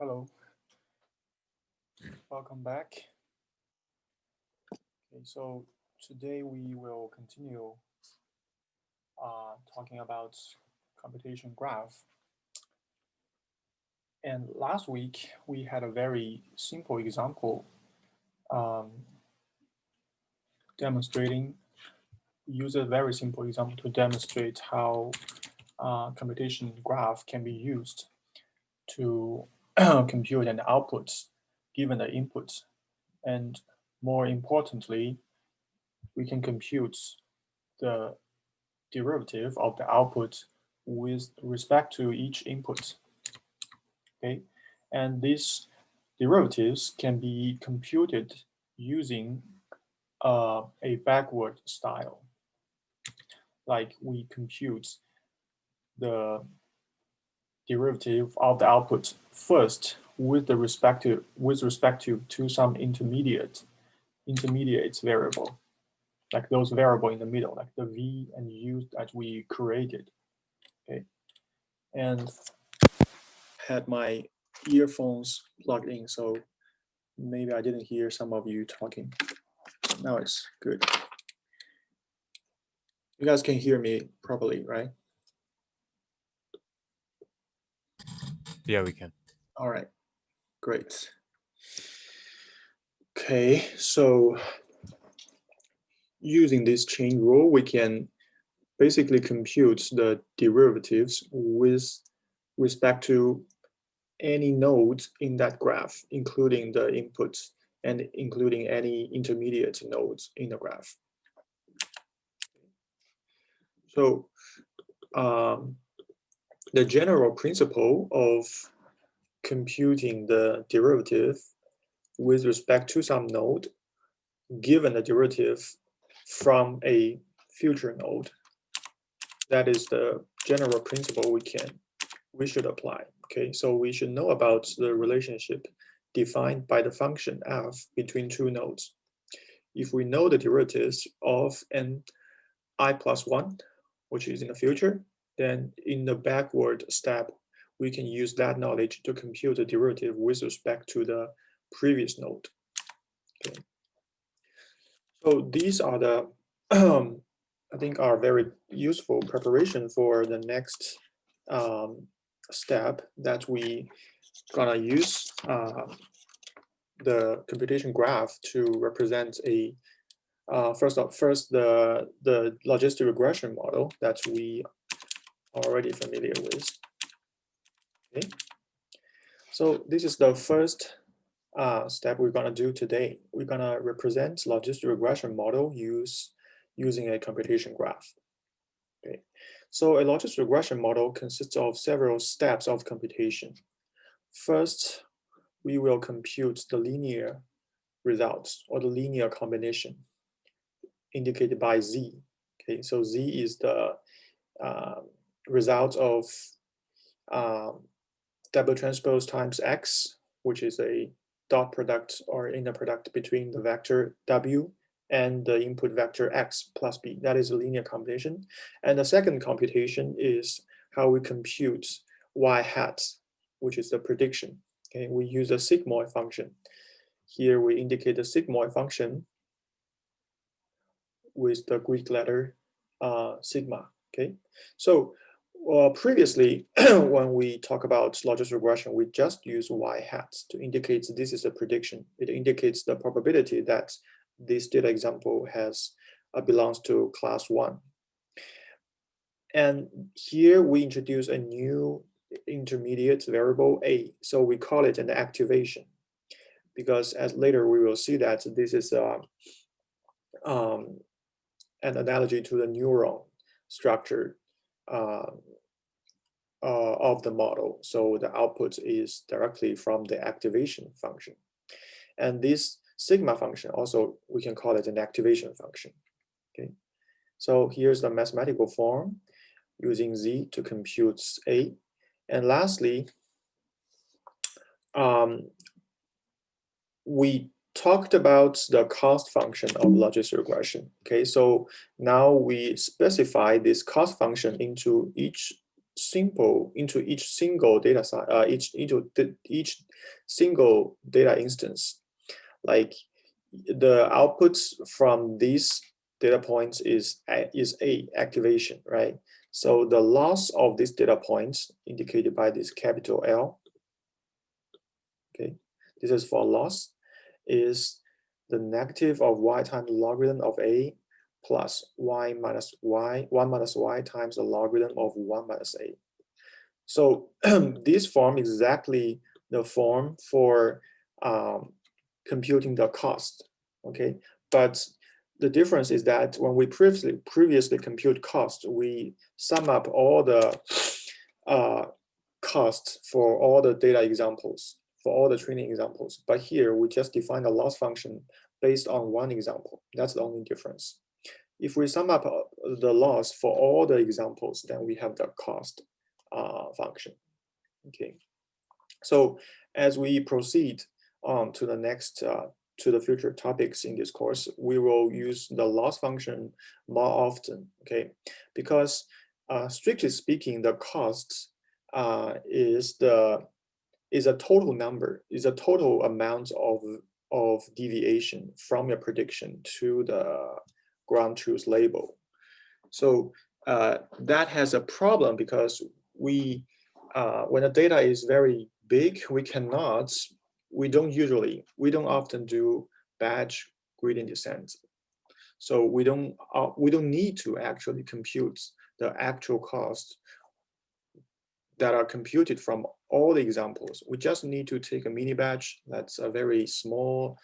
Hello, welcome back. Okay, so today we will continue talking about computation graph. And last week we had a very simple example um, demonstrating, use a very simple example to demonstrate how computation graph can be used to compute an output given the input. And more importantly, we can compute the derivative of the output with respect to each input. Okay, and these derivatives can be computed using a backward style. Like we compute the derivative of the output first with respect to some intermediate variable, like those variable in the middle, like the v and u that we created. Okay, and had my earphones plugged in, so maybe I didn't hear some of you talking. Now it's good. You guys can hear me properly, right? Yeah, we can. All right, great. Okay, so using this chain rule, we can basically compute the derivatives with respect to any nodes in that graph, including the inputs and including any intermediate nodes in the graph. So the general principle of computing the derivative with respect to some node, given the derivative from a future node, that is the general principle we should apply. Okay, so we should know about the relationship defined by the function f between two nodes. If we know the derivatives of an I plus 1, which is in the future, then in the backward step, we can use that knowledge to compute the derivative with respect to the previous node. Okay. So these are the, I think, are very useful preparation for the next step that we gonna use the computation graph to represent a first the logistic regression model that we are already familiar with. Okay, so this is the first step we're gonna do today. We're gonna represent logistic regression model using a computation graph. Okay, so a logistic regression model consists of several steps of computation. First, we will compute the linear results or the linear combination indicated by z. Okay, so z is the result of double transpose times x, which is a dot product or inner product between the vector w and the input vector x plus b. That is a linear combination. And the second computation is how we compute y hat, which is the prediction. Okay, we use a sigmoid function. Here we indicate the sigmoid function with the Greek letter sigma. Okay, so previously when we talk about logistic regression, we just use y hats to indicate this is a prediction. It indicates the probability that this data example has belongs to class 1. And here we introduce a new intermediate variable a, so we call it an activation, because as later we will see that this is an analogy to the neuron structure of the model. So the output is directly from the activation function. And this sigma function also, we can call it an activation function. Okay, so here's the mathematical form using z to compute a. And lastly, we talked about the cost function of logistic regression. Okay, so now we specify this cost function into each each single data each single data instance. Like the outputs from these data points is a activation, right? So the loss of these data points indicated by this capital L, okay, this is for loss, is the negative of y times the logarithm of a plus y minus y, 1 minus y times the logarithm of 1 minus a. So this form is exactly the form for computing the cost, okay? But the difference is that when we previously compute cost, we sum up all the costs for all the data examples, for all the training examples. But here we just define a loss function based on one example. That's the only difference. If we sum up the loss for all the examples, then we have the cost function. Okay. So as we proceed on to the next to the future topics in this course, we will use the loss function more often. Okay, because strictly speaking, the cost is a total number, is a total amount of deviation from your prediction to the ground truth label. So that has a problem because we when the data is very big, we don't often do batch gradient descent. So we don't need to actually compute the actual cost that are computed from all the examples. We just need to take a mini batch that's a very small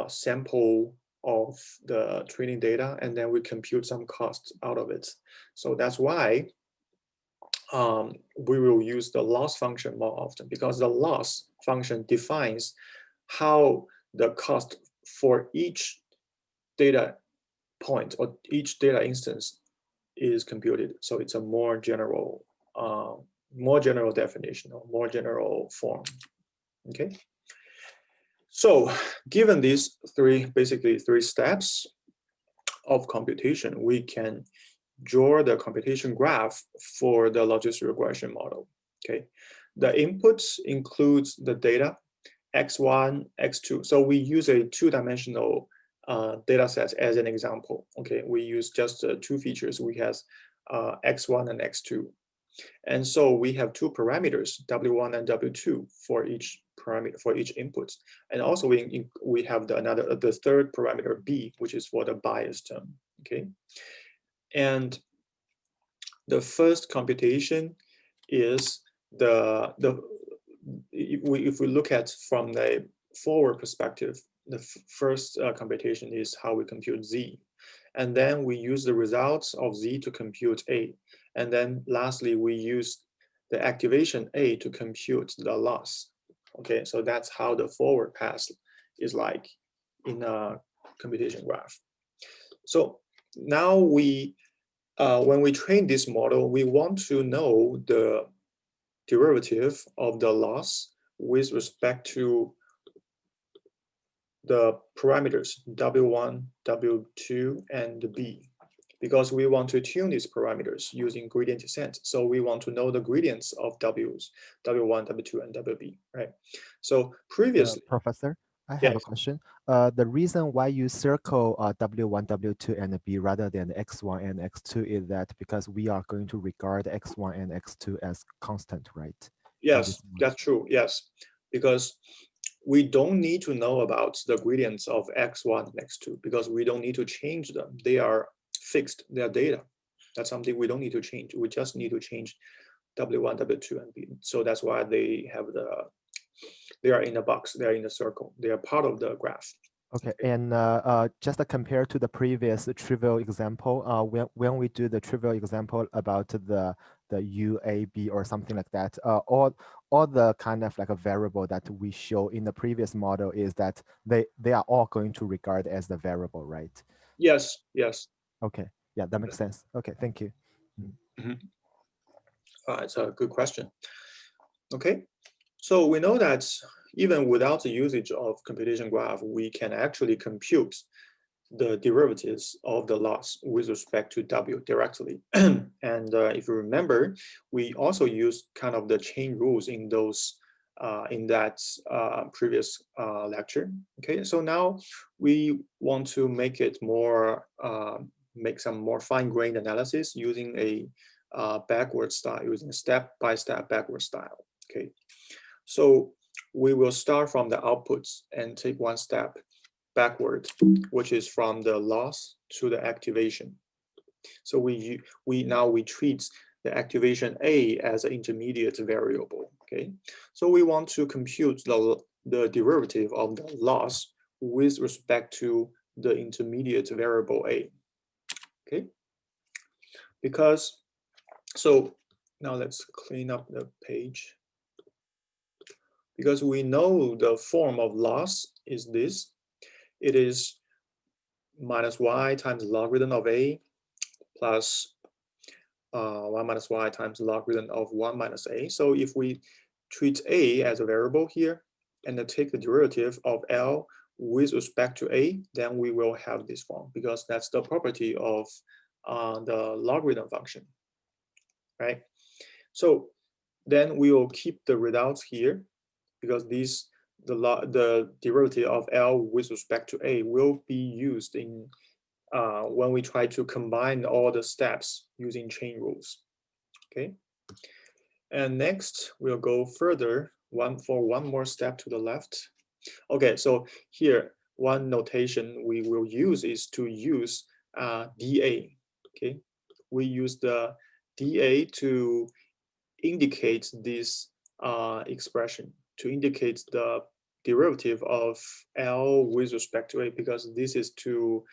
sample of the training data, and then we compute some costs out of it. So that's why we will use the loss function more often, because the loss function defines how the cost for each data point or each data instance is computed. So it's a more general definition or more general form. Okay. So given these basically three steps of computation, we can draw the computation graph for the logistic regression model. Okay, the inputs includes the data x1, x2. So we use a two-dimensional data set as an example. Okay, we use just two features. We have x1 and x2. And so we have two parameters, W1 and W2 for each parameter, for each input. And also we have the third parameter B, which is for the bias term. Okay. And the first computation is if we look at from the forward perspective, the first computation is how we compute Z. And then we use the results of Z to compute A. And then lastly, we use the activation A to compute the loss. Okay, so that's how the forward pass is like in a computation graph. So now when we train this model, we want to know the derivative of the loss with respect to the parameters W1, W2, and B, because we want to tune these parameters using gradient descent. So we want to know the gradients of W's, W1, W2, and WB, right? So previously, Professor, I have a question. The reason why you circle W1, W2, and B rather than X1 and X2 is that because we are going to regard X1 and X2 as constant, right? Yes, that's true. Yes, because we don't need to know about the gradients of X1 and X2 because we don't need to change them. They are fixed, they are data. That's something we don't need to change. We just need to change W1, W2, and B. So that's why they are in a box, they are in a circle. They are part of the graph. Okay, and just compared to the previous trivial example, when we do the trivial example about the UAB or something like that, all the kind of like a variable that we show in the previous model is that they are all going to regard as the variable, right? Yes, yes. Okay, yeah, that makes sense. Okay, thank you. It's a good question. Okay, so we know that even without the usage of computation graph, we can actually compute the derivatives of the loss with respect to W directly. And if you remember, we also used kind of the chain rules in those in that previous lecture. Okay, so now we want to make it more, make some more fine-grained analysis using a backward style, using step-by-step backward style. Okay, so we will start from the outputs and take one step backward, which is from the loss to the activation. So we treat the activation A as an intermediate variable. Okay, so we want to compute the derivative of the loss with respect to the intermediate variable A. Okay, because so now let's clean up the page. Because we know the form of loss is this. It is minus y times logarithm of A plus 1 minus y times logarithm of 1 minus A. So if we treat A as a variable here and then take the derivative of L with respect to A, then we will have this form because that's the property of the logarithm function, right? So then we will keep the results here because the derivative of L with respect to A will be used in when we try to combine all the steps using chain rules. Okay. And next we'll go further one more step to the left. Okay, so here one notation we will use is to use dA. Okay, we use the dA to indicate this expression, to indicate the derivative of L with respect to A, because this is too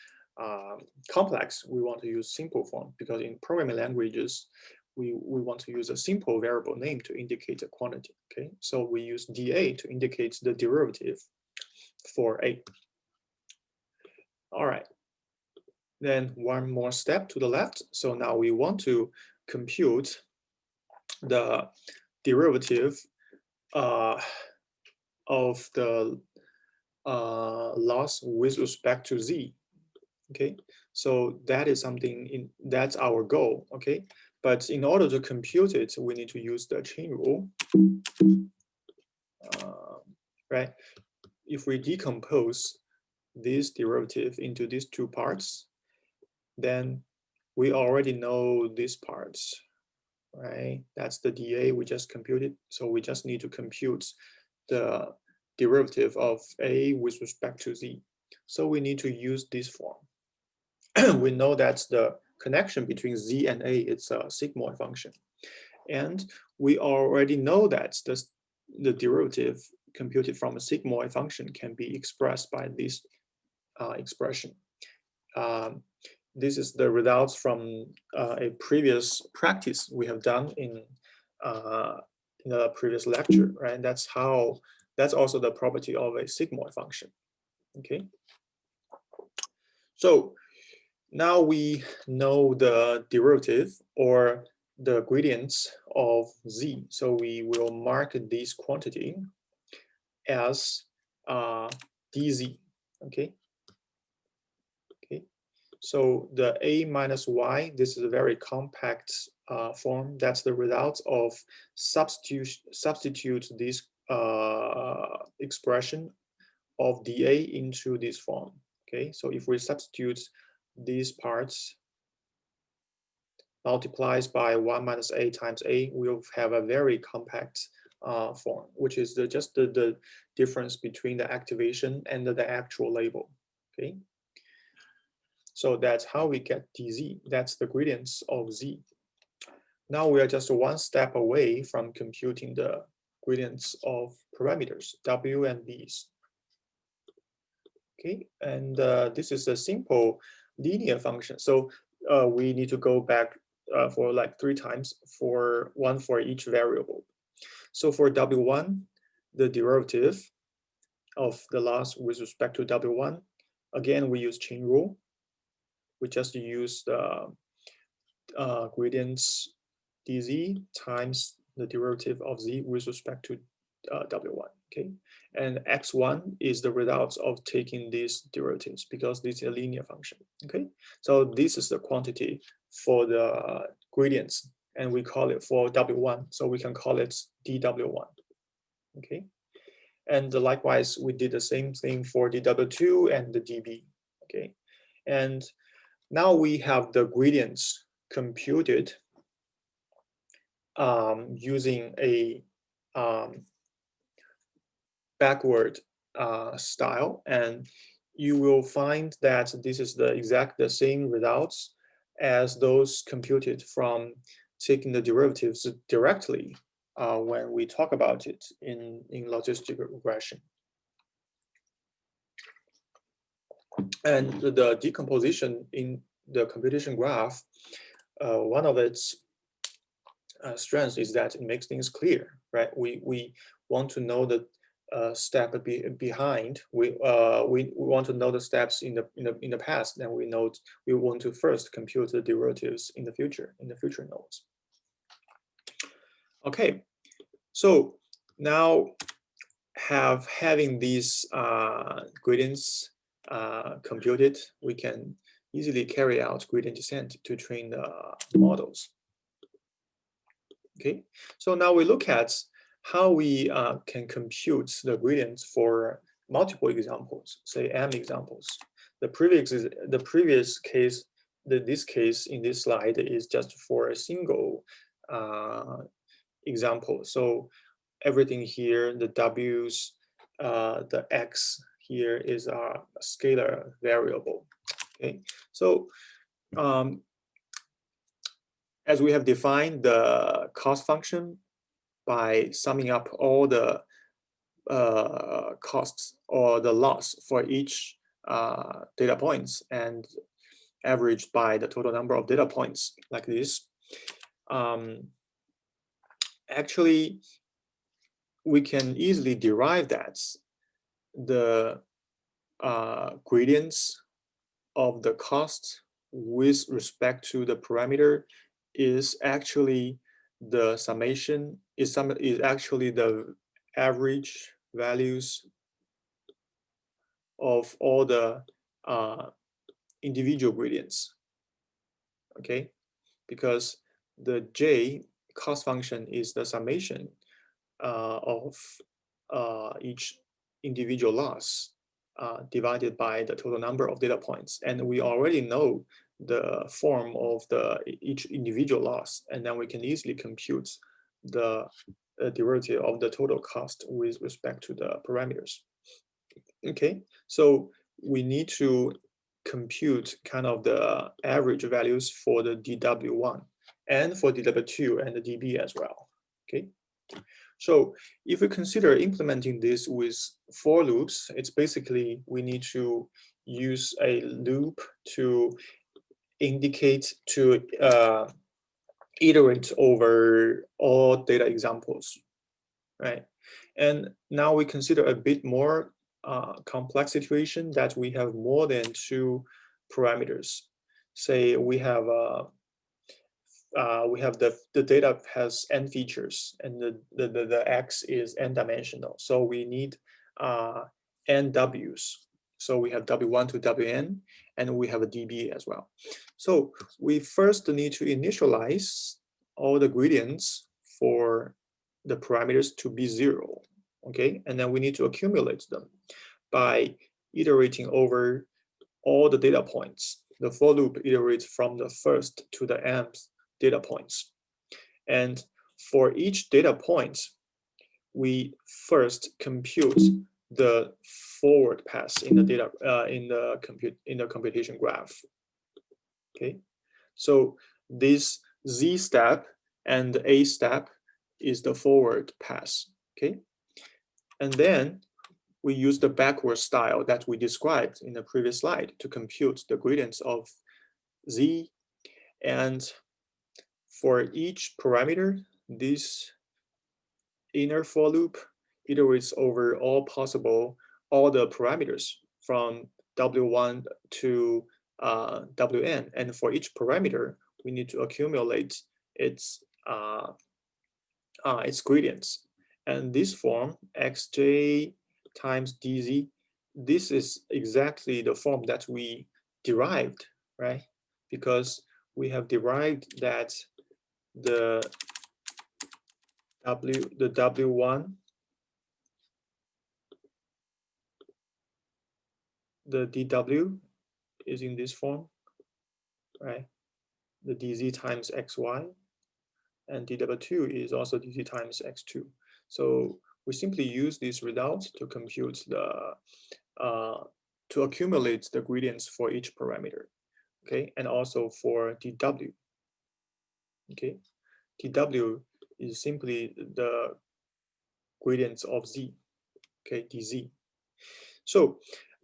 complex. We want to use simple form because in programming languages, we want to use a simple variable name to indicate a quantity. Okay, so we use dA to indicate the derivative for A. All right. Then one more step to the left. So now we want to compute the derivative of the loss with respect to Z. Okay, so that is something that's our goal. Okay, but in order to compute it, we need to use the chain rule. Right? If we decompose this derivative into these two parts, then we already know these parts, right? That's the dA we just computed. So we just need to compute the derivative of A with respect to Z. So we need to use this form. We know that's the connection between Z and A, it's a sigmoid function. And we already know that the derivative computed from a sigmoid function can be expressed by this expression. This is the results from a previous practice we have done in the previous lecture, right? That's also the property of a sigmoid function. Okay. So now we know the derivative or the gradients of Z. So we will mark this quantity as dz. Okay. So the A minus Y, this is a very compact form. That's the result of substitute this expression of dA into this form. Okay, so if we substitute these parts multiplies by 1 minus A times A, we'll have a very compact form, which is just the difference between the activation and the actual label. Okay. So that's how we get dz. That's the gradients of z. Now we are just one step away from computing the gradients of parameters, w and b's. Okay, and this is a simple linear function. So we need to go back for like 3 times, for one for each variable. So for w1, the derivative of the loss with respect to w1, again, we use chain rule. We just use the gradients dz times the derivative of z with respect to W1, okay? And x1 is the results of taking these derivatives because this is a linear function, okay? So this is the quantity for the gradients, and we call it for W1, so we can call it dW1, okay? And likewise, we did the same thing for dW2 and the dB, okay? And now we have the gradients computed using a backward style, and you will find that this is the same results as those computed from taking the derivatives directly when we talk about it in logistic regression. And the decomposition in the computation graph, one of its strengths is that it makes things clear, right? We want to know the step behind. We want to know the steps in the past, and we want to first compute the derivatives in the future nodes. Okay, so now having these gradients computed, we can easily carry out gradient descent to train the models. Okay, so now we look at how we can compute the gradients for multiple examples, say m examples. The previous case, this case in this slide is just for a single example. So everything here, the w's, the x here is a scalar variable. Okay, so as we have defined the cost function by summing up all the costs or the loss for each data points and averaged by the total number of data points like this. Actually, we can easily derive that the gradients of the cost with respect to the parameter is actually the summation, is actually the average values of all the individual gradients, okay? Because the J cost function is the summation of each individual loss divided by the total number of data points. And we already know the form of each individual loss, and then we can easily compute the derivative of the total cost with respect to the parameters. Okay, so we need to compute kind of the average values for the dW1 and for dW2 and the dB as well. Okay, so if we consider implementing this with for loops, it's basically we need to use a loop to indicate to iterate over all data examples, right? And now we consider a bit more complex situation that we have more than two parameters. Say we have the data has n features, and the x is n dimensional. So we need n w's. So we have w1 to wn, and we have a dB as well. So we first need to initialize all the gradients for the parameters to be 0, okay? And then we need to accumulate them by iterating over all the data points. The for loop iterates from the first to the nth data points. And for each data point, we first compute the forward pass in the data in the computation graph. Okay, so this z step and a step is the forward pass. Okay, and then we use the backward style that we described in the previous slide to compute the gradients of z. And for each parameter, this inner for loop iterates over all the parameters from w1 to wn, and for each parameter we need to accumulate its gradients, And this form, xj times dz, this is exactly the form that we derived, right? Because we have derived that the W1, the dw is in this form, right? The dz times xy, and dw2 is also dz times x2. So we simply use this result to compute the to accumulate the gradients for each parameter, okay, and also for dw. Okay, dw is simply the gradients of z, okay, dz. So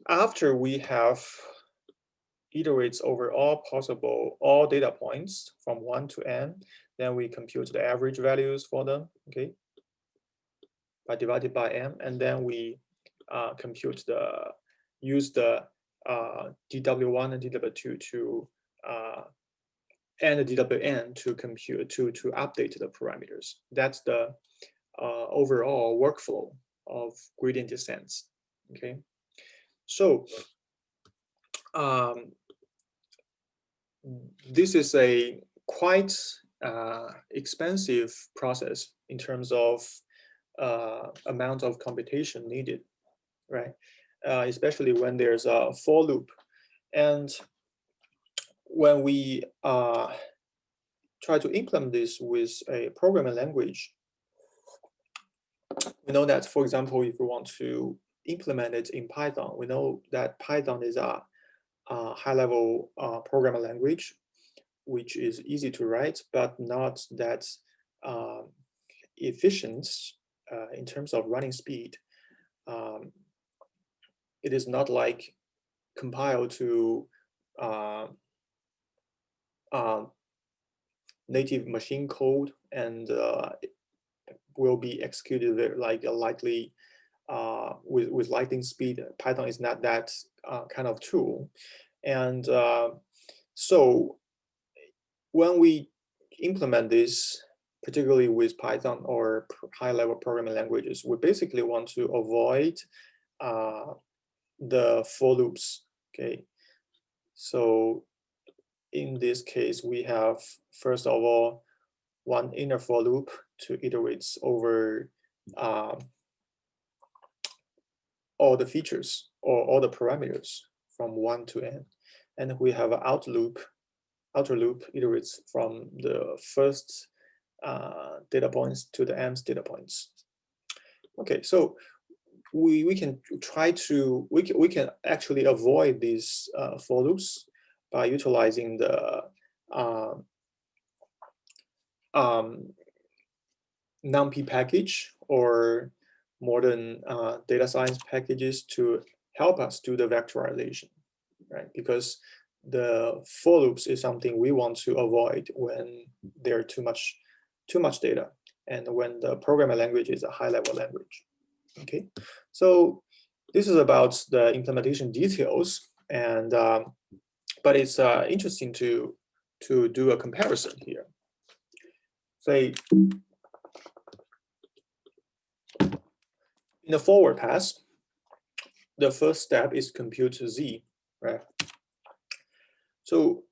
after we have iterates over all data points from 1 to n, then we compute the average values for them, okay, by divided by m, and then we use the dw1 and dw2 to and the dwn to compute to update the parameters. That's the overall workflow of gradient descents. Okay, so this is a quite expensive process in terms of amount of computation needed, right? Especially when there's a for loop. And when we try to implement this with a programming language, we know that, for example, if we want to implement it in Python, we know that Python is a high-level programming language, which is easy to write, but not that efficient in terms of running speed. It is not like compile to native machine code and will be executed like lightly with lightning speed. Python is not that kind of tool. And so when we implement this, particularly with Python or high-level programming languages, we basically want to avoid the for loops, okay? So in this case, we have, first of all, one inner for loop to iterate over all the features or all the parameters from 1 to n. And we have an outer loop iterates from the first data points to the mth data points. Okay, so we can try to, we can actually avoid these for loops by utilizing the NumPy package or modern data science packages to help us do the vectorization, right? Because the for loops is something we want to avoid when there's too much data and when the programming language is a high-level language. Okay, so this is about the implementation details, and but it's interesting to do a comparison here. Say in the forward pass, the first step is compute z, right? So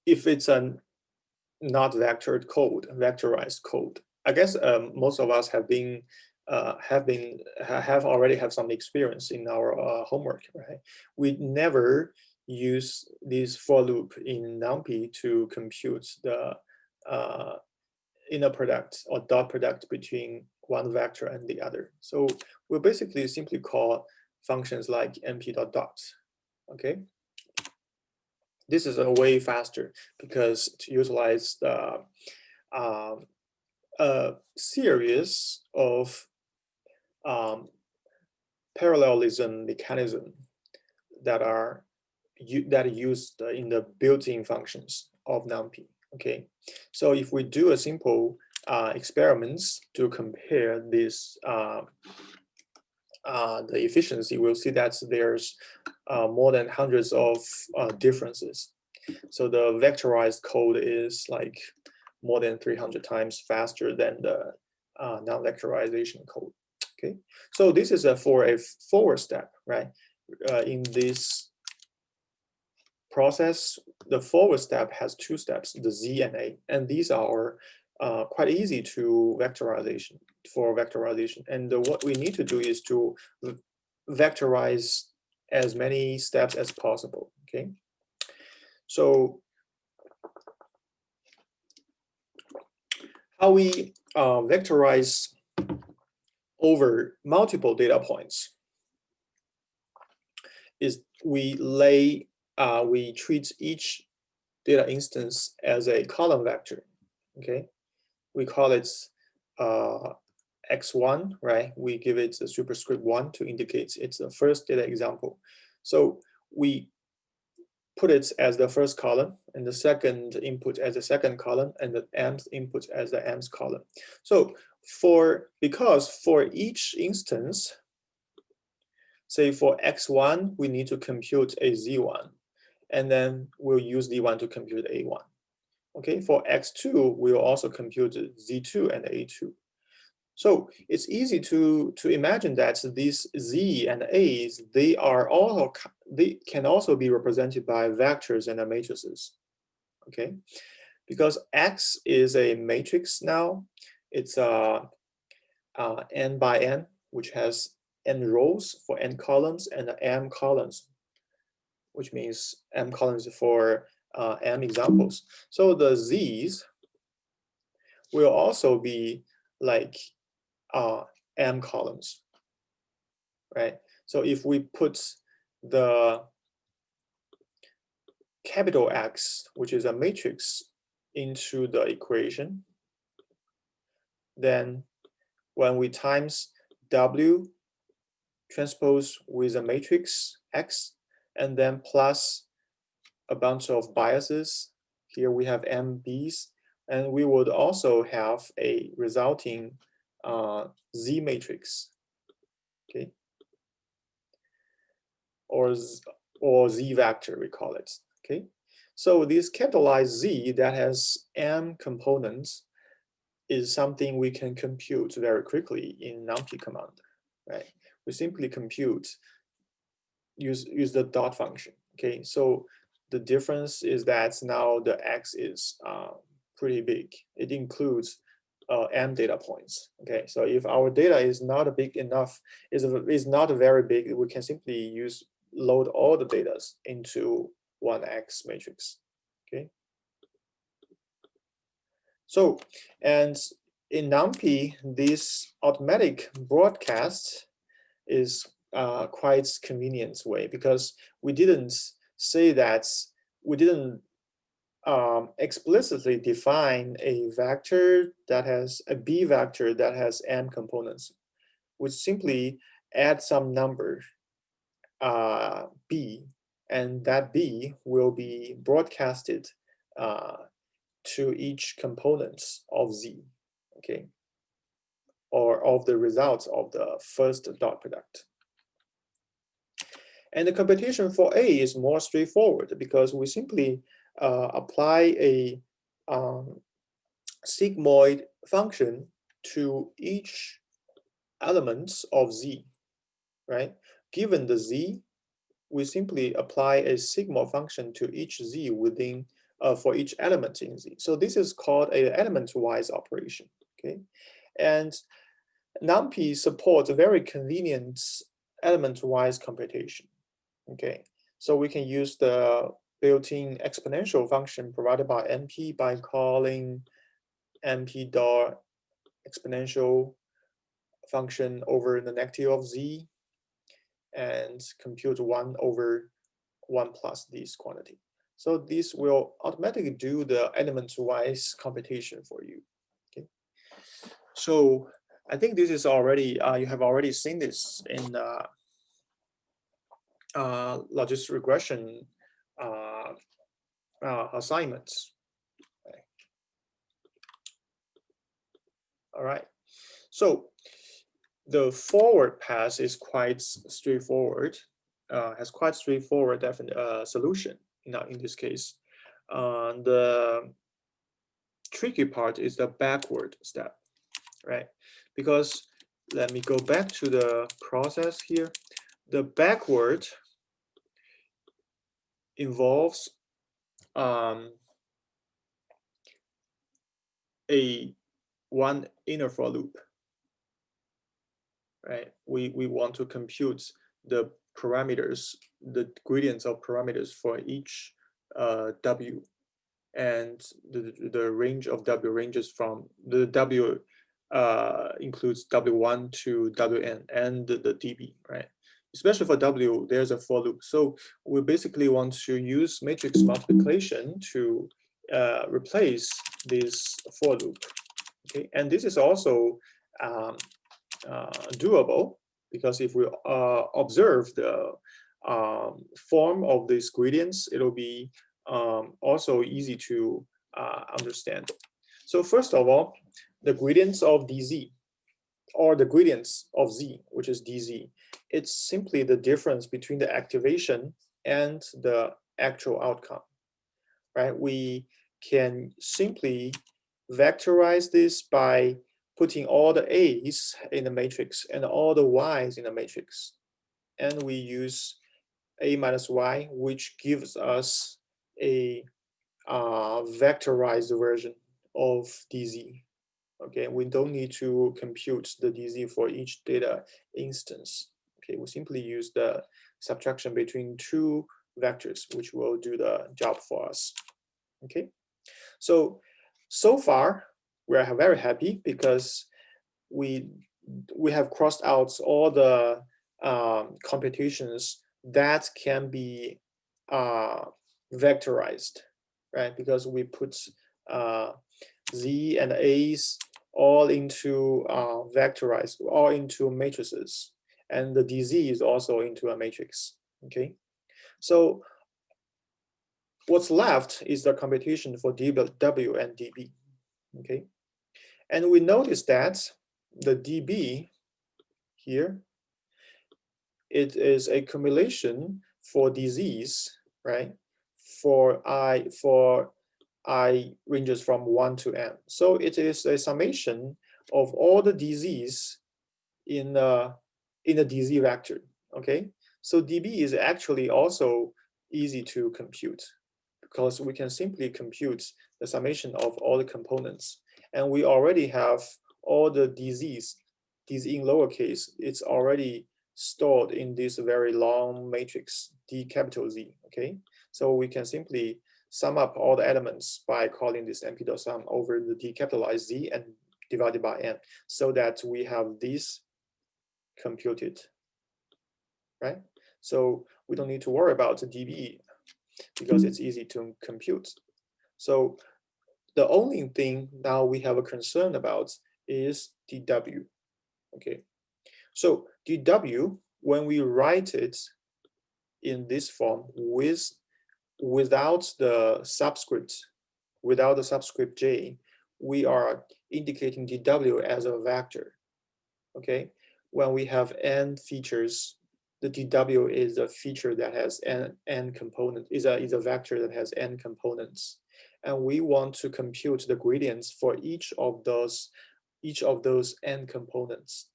if it's a not vectored code, vectorized code, I guess most of us have already have some experience in our homework, right? We never use this for loop in NumPy to compute the inner product or dot product between one vector and the other. So we'll basically simply call functions like np.dot, okay? This is a way faster because to utilize the a series of parallelism mechanism that are used in the built-in functions of NumPy. Okay, so if we do a simple experiments to compare this the efficiency, we'll see that there's more than hundreds of differences. So the vectorized code is like more than 300 times faster than the non-vectorization code. Okay, so this is for a forward step, right? In this process, the forward step has two steps, the Z and A, and these are quite easy to vectorization for vectorization. And what we need to do is to vectorize as many steps as possible. Okay, so how we vectorize over multiple data points is we treat each data instance as a column vector. Okay, we call it x1, right? We give it a superscript 1 to indicate it's the first data example. So we put it as the first column, and the second input as the second column, and the mth input as the mth column. So because for each instance, say for x1, we need to compute a z1, and then we'll use d1 to compute a1. Okay, for x2, we'll also compute z2 and a2. So it's easy to imagine that these z and a's, they can also be represented by vectors and matrices. Okay, because x is a matrix now. It's n by n, which has n rows for n columns and m columns, which means m columns for m examples. So the z's will also be like m columns, right? So if we put the capital X, which is a matrix, into the equation, then when we times W transpose with a matrix X, and then plus a bunch of biases, here we have MBs, and we would also have a resulting Z matrix, okay, or Z vector, we call it, okay. So this capitalized Z that has M components is something we can compute very quickly in numpy command, right? We simply compute, use the dot function, okay. So the difference is that now the X is pretty big. It includes m data points. Okay, so if our data is not big enough, is not very big, we can simply load all the data into one X matrix. Okay. So, and in NumPy, this automatic broadcast is quite convenient way, because we didn't say that, we didn't explicitly define a vector that has a B vector that has m components. We simply add some number B, and that B will be broadcasted to each components of Z, okay, or of the results of the first dot product. And the computation for A is more straightforward, because we simply apply a sigmoid function to each element of Z, right? Given the Z, we simply apply a sigma function to each Z within, for each element in Z. So this is called an element-wise operation, okay? And NumPy supports a very convenient element-wise computation, okay? So we can use the built-in exponential function provided by NP by calling NP dot exponential function over the negative of Z and compute 1 over 1 plus this quantity. So this will automatically do the element-wise computation for you. Okay. So I think this is already, you have already seen this in logistic regression assignments. Okay. All right. So the forward path is quite straightforward, has quite straightforward solution in this case. The tricky part is the backward step. right? Because let me go back to the process here. The backward involves a one inner for loop, right? We want to compute the parameters, the gradients of parameters for each W, and the range of W ranges from the W includes W1 to Wn and the dB, right? Especially for W, there's a for loop. So we basically want to use matrix multiplication to replace this for loop. Okay, and this is also doable, because if we observe the form of these gradients, it'll be also easy to understand. So first of all, the gradients of dz, or the gradients of z, which is dz, it's simply the difference between the activation and the actual outcome, right? We can simply vectorize this by putting all the A's in the matrix and all the Y's in the matrix. And we use A minus Y, which gives us a vectorized version of DZ. Okay, we don't need to compute the DZ for each data instance. Okay, we simply use the subtraction between two vectors, which will do the job for us. Okay, so far we are very happy, because we have crossed out all the computations that can be vectorized, right? Because we put z and a's all into vectorized, all into matrices, and the dz is also into a matrix. Okay, so what's left is the computation for W and dB. Okay, and we notice that the dB here, it is a cumulation for dz, right? For I ranges from 1 to n. So it is a summation of all the dz's in a dz vector. Okay, so dB is actually also easy to compute, because we can simply compute the summation of all the components. And we already have all the dz's, dz in lowercase, it's already stored in this very long matrix, D capital Z, okay? So we can simply sum up all the elements by calling this np.sum over the D capitalized Z and divided by n, so that we have this computed, right? So we don't need to worry about the dB, because it's easy to compute. So the only thing now we have a concern about is dW. Okay, so dW, when we write it in this form without the subscript J, we are indicating dW as a vector. Okay, when we have n features, the dW is a feature that has n component, is a vector that has n components, and we want to compute the gradients for each of those n components.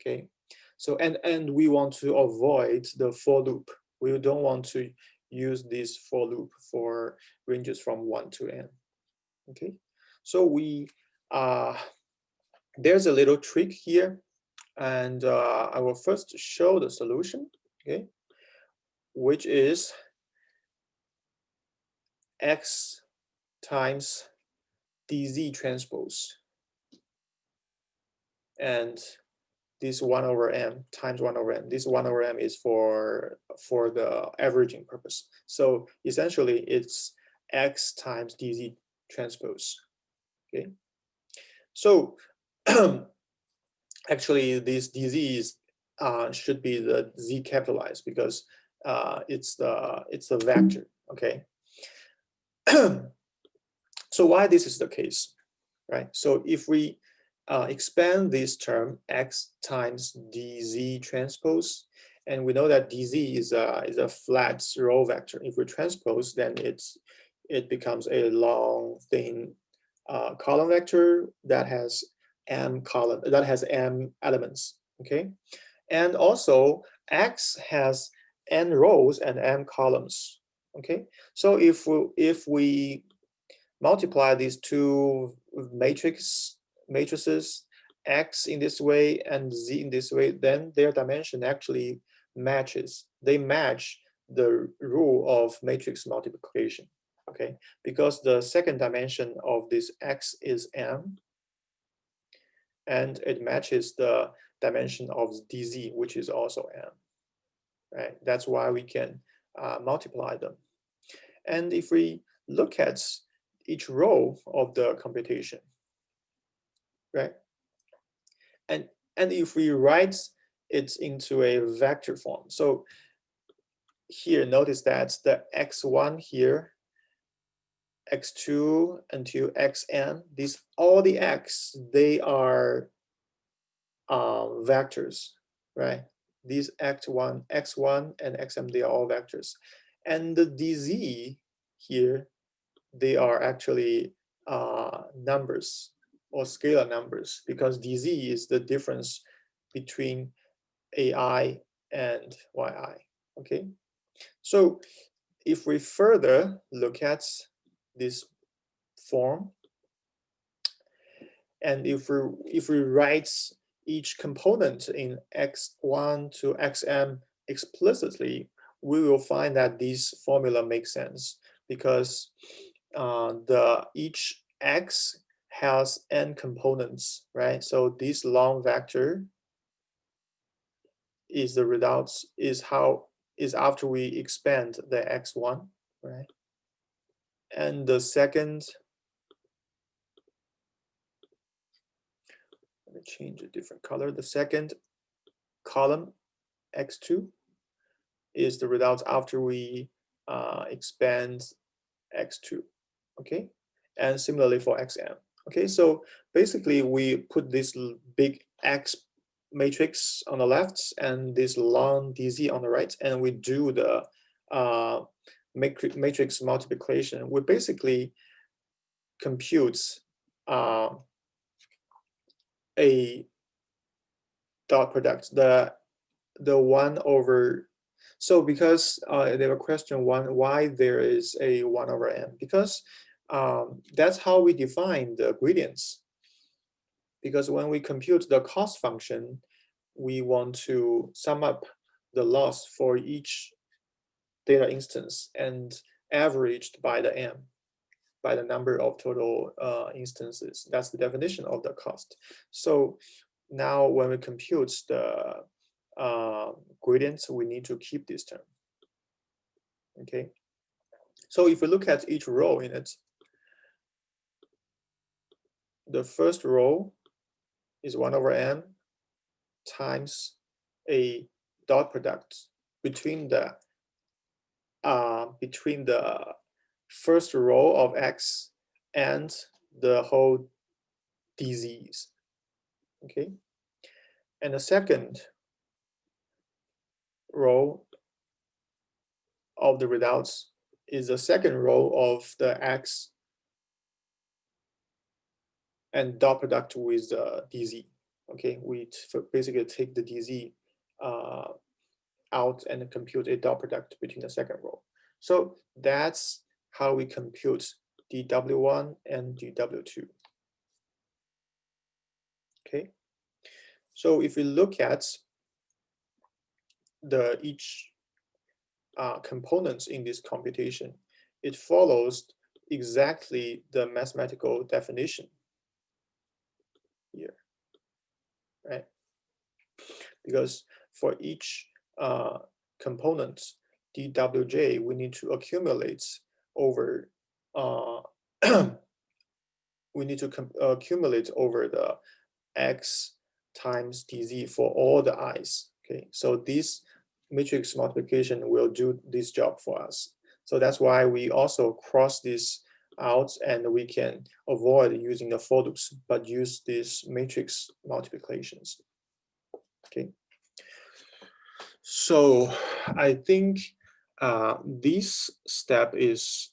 Okay, so and we want to avoid the for loop. We don't want to use this for loop for ranges from 1 to n. Okay, so we there's a little trick here, and I will first show the solution. Okay, which is x times dz transpose, and this 1 over m times 1 over m. This 1 over m is for the averaging purpose. So essentially, it's x times dz transpose. Okay. So actually, this dz should be the z capitalized, because it's the vector. Okay. So why this is the case, right? So if we expand this term x times dz transpose, and we know that dz is a flat row vector. If we transpose, then it becomes a long thin column vector that has m column that has m elements. Okay, and also X has n rows and m columns. Okay, so if we multiply these two matrices, X in this way and Z in this way, then their dimension actually matches. They match the rule of matrix multiplication. Okay, because the second dimension of this X is m, and it matches the dimension of dz, which is also m. Right? That's why we can multiply them. And if we look at each row of the computation, right? And if we write it into a vector form, so here notice that the x1 here, x2 until xn, these all the x, they are vectors, right? These x1 and xm, they are all vectors. And the dz here, they are actually numbers or scalar numbers, because dz is the difference between ai and yi. Okay, so if we further look at this form, and if we write each component in x1 to xm explicitly, we will find that this formula makes sense, because each x has n components, right? So this long vector is the results, is after we expand the x1, right? And the second, let me change a different color. The second column, x2, is the results after we expand x2. Okay, and similarly for xm. Okay, so basically we put this big X matrix on the left and this long dz on the right, and we do the matrix multiplication. We basically compute a dot product, the 1 over. So because there were question one, why there is a 1 over m? Because that's how we define the gradients. Because when we compute the cost function, we want to sum up the loss for each data instance and averaged by the m, by the number of total instances. That's the definition of the cost. So now when we compute the gradients, we need to keep this term. Okay. So if we look at each row in it, the first row is 1 over m times a dot product between the first row of x and the whole dz's. Okay, and the second row of the results is the second row of the x and dot product with the dz. Okay, we basically take the dz out and compute a dot product between the second row. So that's how we compute dw1 and dw2. Okay, so if we look at each components in this computation, it follows exactly the mathematical definition here, right? Because for each component dwj, we need to accumulate over accumulate over the x times dz for all the i's. Okay, so this matrix multiplication will do this job for us. So that's why we also cross this out, and we can avoid using the for loops, but use these matrix multiplications. Okay. So I think this step is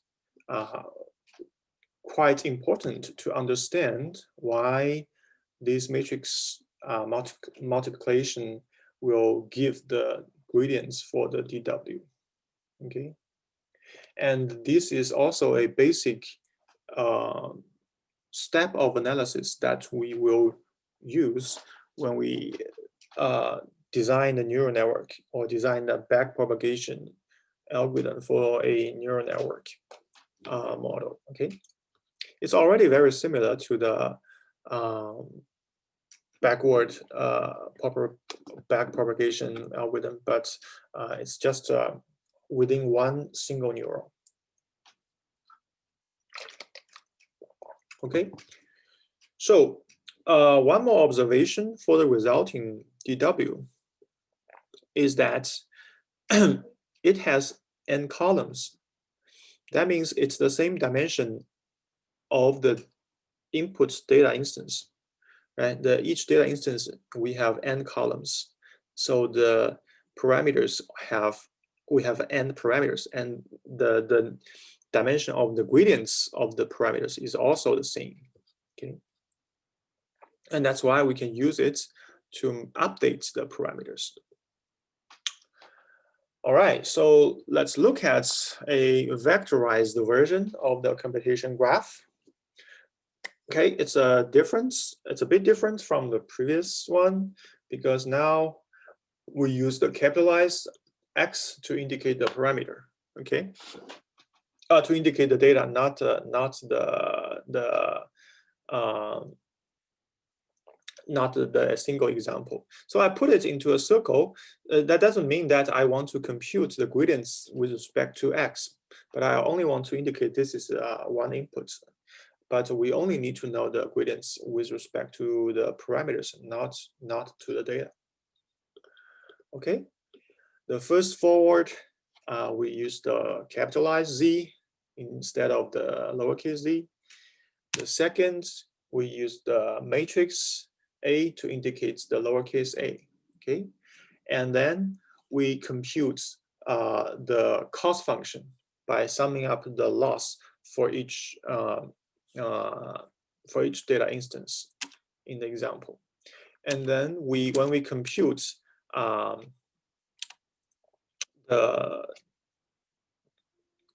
quite important to understand why this matrix multiplication will give the gradients for the DW. Okay, and this is also a basic step of analysis that we will use when we design a neural network or design a backpropagation algorithm for a neural network model. Okay, it's already very similar to the backward backpropagation algorithm, but it's just within one single neuron. Okay, so one more observation for the resulting DW is that it has n columns. That means it's the same dimension of the input data instance, right? Each data instance, we have n columns. So the parameters we have n parameters, and the dimension of the gradients of the parameters is also the same. Okay, and that's why we can use it to update the parameters. All right, so let's look at a vectorized version of the computation graph. Okay, it's a bit different from the previous one because now we use the capitalized X to indicate the parameter. Okay, to indicate the data, not the single example. So I put it into a circle. That doesn't mean that I want to compute the gradients with respect to X, but I only want to indicate this is one input. But we only need to know the gradients with respect to the parameters, not to the data. Okay, the first forward, we use the capitalized Z instead of the lowercase z. The second, we use the matrix A to indicate the lowercase a. Okay, and then we compute the cost function by summing up the loss for each data instance in the example. And then when we compute the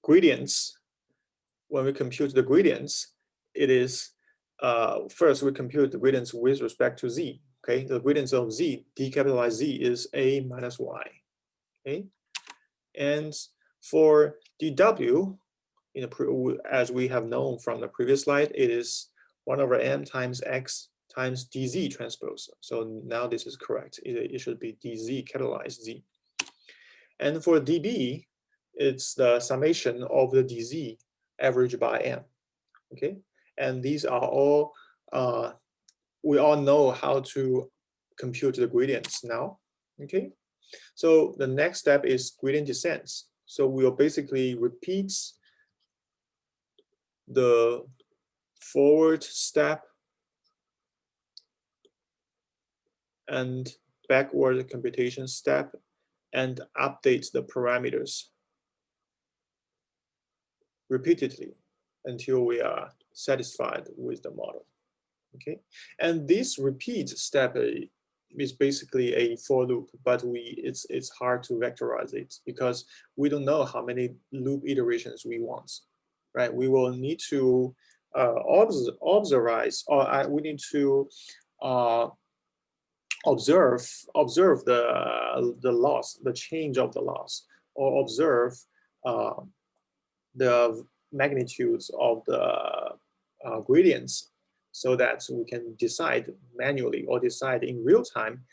gradients, it is first we compute the gradients with respect to z. Okay, the gradients of z, decapitalized z, is a minus y. Okay, and for dw, as we have known from the previous slide, it is 1 over m times x times dz transpose. So now this is correct. It should be dz capitalized z. And for db, it's the summation of the dz averaged by m. Okay, and these are all, we all know how to compute the gradients now. Okay, so the next step is gradient descent. So we'll basically repeat the forward step and backward computation step and update the parameters repeatedly until we are satisfied with the model. Okay, and this repeat step is basically a for loop, but it's hard to vectorize it because we don't know how many loop iterations we want, right? We will need to we need to observe the loss, the change of the loss, or observe the magnitudes of the gradients, so that we can decide manually or decide in real time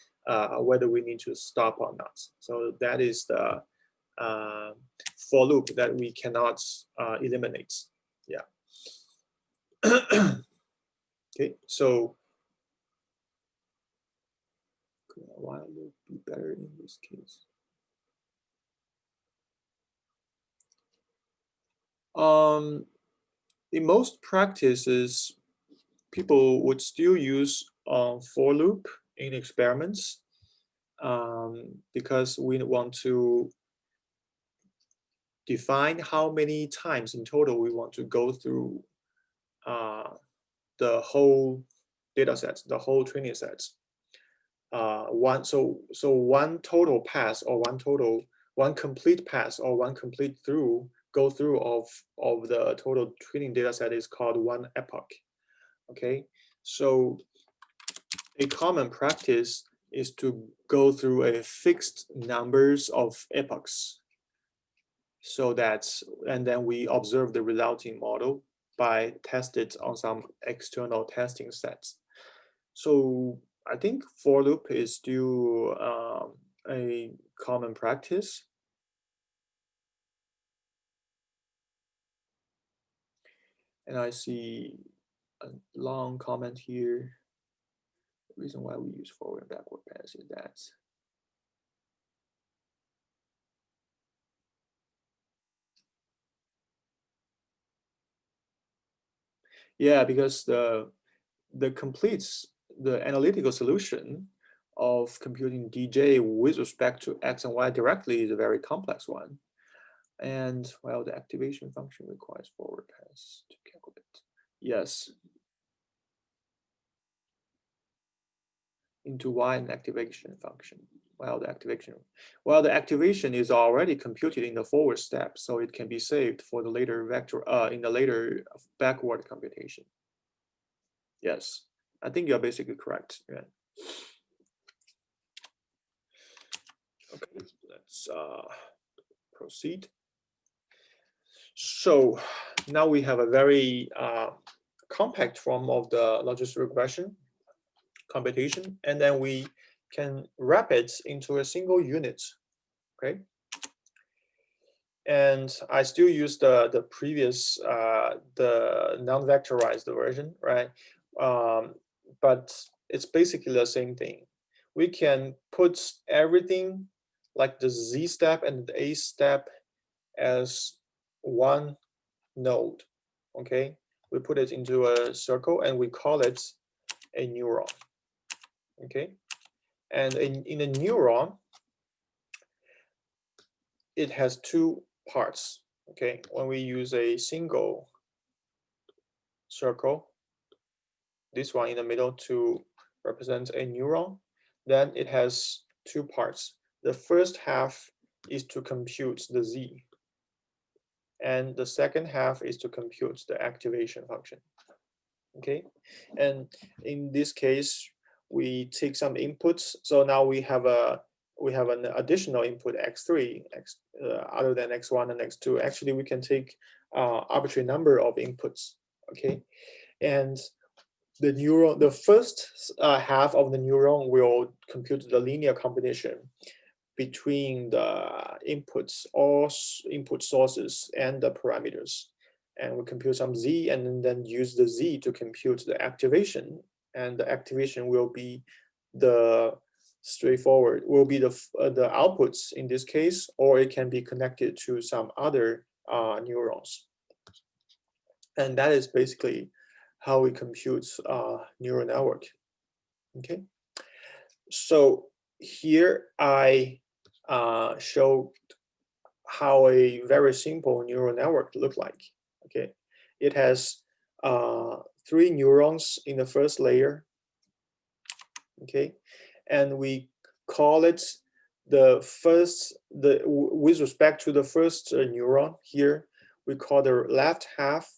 whether we need to stop or not. So that is the for loop that we cannot eliminate. Yeah. Okay, so while loop be better in this case. In most practices, people would still use for loop in experiments because we want to define how many times in total we want to go through the whole data sets, the whole training sets. One total pass or one complete pass or one complete go through of the total training data set is called one epoch. Okay, so a common practice is to go through a fixed numbers of epochs. So and then we observe the resulting model by tested on some external testing sets. So I think for loop is still a common practice. And I see a long comment here. The reason why we use forward and backward pass is that yeah, because the analytical solution of computing DJ with respect to X and Y directly is a very complex one. And well, the activation function requires forward pass to calculate. Yes. Into Y and activation function. Well, the activation is already computed in the forward step, so it can be saved for the later in the later backward computation. Yes, I think you're basically correct. Yeah. Okay, let's proceed. So now we have a very compact form of the logistic regression computation, and then we can wrap it into a single unit. Okay. And I still use the previous the non-vectorized version, right? But it's basically the same thing. We can put everything like the Z step and the A step as one node. Okay, we put it into a circle and we call it a neuron. Okay, and in a neuron, it has two parts. Okay, when we use a single circle, this one in the middle to represent a neuron, then it has two parts. The first half is to compute the Z, and the second half is to compute the activation function. Okay, and in this case, we take some inputs. So now we have an additional input x3, other than x1 and x2. Actually, we can take arbitrary number of inputs. Okay, and the neuron, the first half of the neuron will compute the linear combination between the inputs or input sources and the parameters. And we compute some Z and then use the Z to compute the activation. And the activation will be the straightforward, will be the outputs in this case, or it can be connected to some other neurons. And that is basically how we compute neural network. Okay. So here I showed how a very simple neural network look like. Okay, it has 3 neurons in the first layer. Okay, and we call it with respect to the first neuron here, we call the left half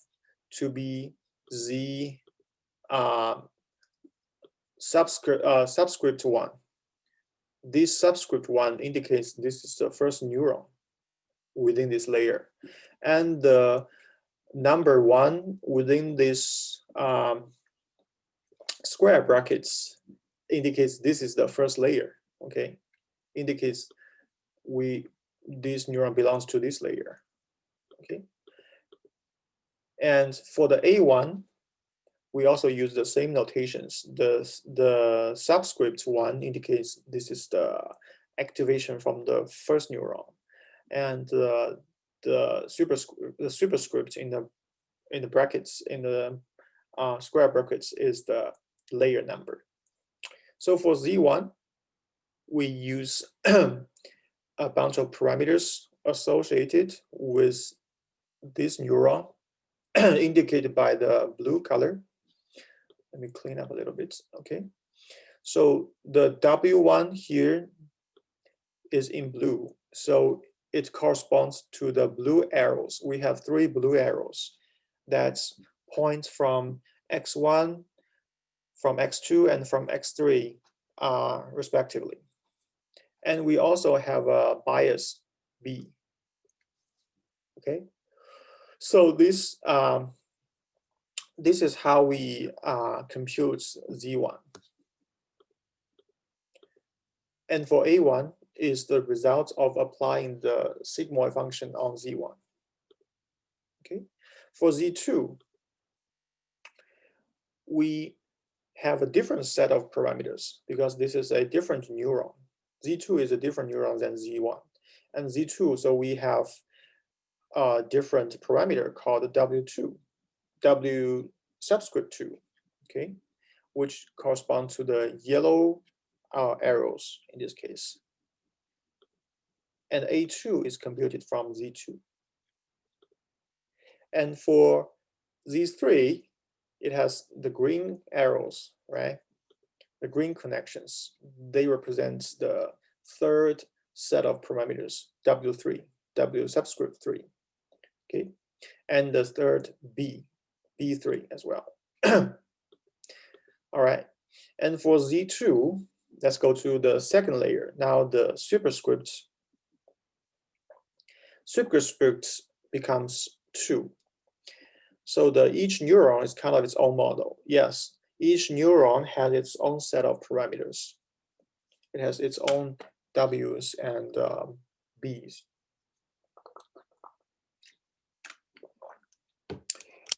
to be Z subscript 1. This subscript 1 indicates this is the first neuron within this layer. And the number 1 within this square brackets indicates this is the first layer. Okay, indicates this neuron belongs to this layer. Okay, and for the A1, we also use the same notations. The subscript 1 indicates this is the activation from the first neuron, and the superscript in the brackets, in the square brackets, is the layer number. So for Z1, we use a bunch of parameters associated with this neuron indicated by the blue color. Let me clean up a little bit, okay? So the W1 here is in blue. So it corresponds to the blue arrows. We have 3 blue arrows that point from X1, from X2, and from X3, respectively. And we also have a bias B. Okay, so this is how we compute Z1. And for A1 is the result of applying the sigmoid function on Z1. Okay, for Z2, we have a different set of parameters because this is a different neuron. Z2 is a different neuron than Z1. And Z2, so we have a different parameter called W2, W subscript 2, okay, which correspond to the yellow arrows in this case. And A2 is computed from Z2. And for Z3, it has the green arrows, right? The green connections. They represent the third set of parameters, W3, W subscript 3, okay? And the third B3 as well. All right, and for Z2, let's go to the second layer. Now the superscript becomes 2. So each neuron is kind of its own model. Yes, each neuron has its own set of parameters. It has its own W's and B's.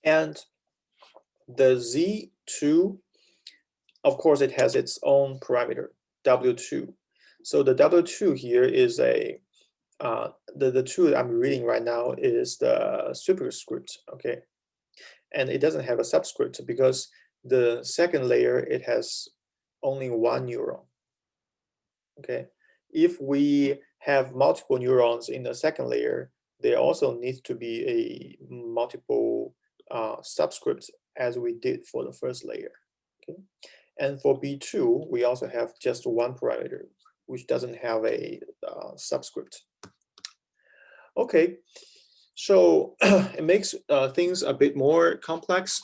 And the Z2, of course, it has its own parameter, W2. So the W2 here is the 2 I'm reading right now is the superscript, okay? And it doesn't have a subscript because the second layer, it has only 1 neuron, okay? If we have multiple neurons in the second layer, there also needs to be a multiple subscripts as we did for the first layer, okay? And for B2, we also have just 1 parameter, which doesn't have a subscript. Okay, so it makes things a bit more complex,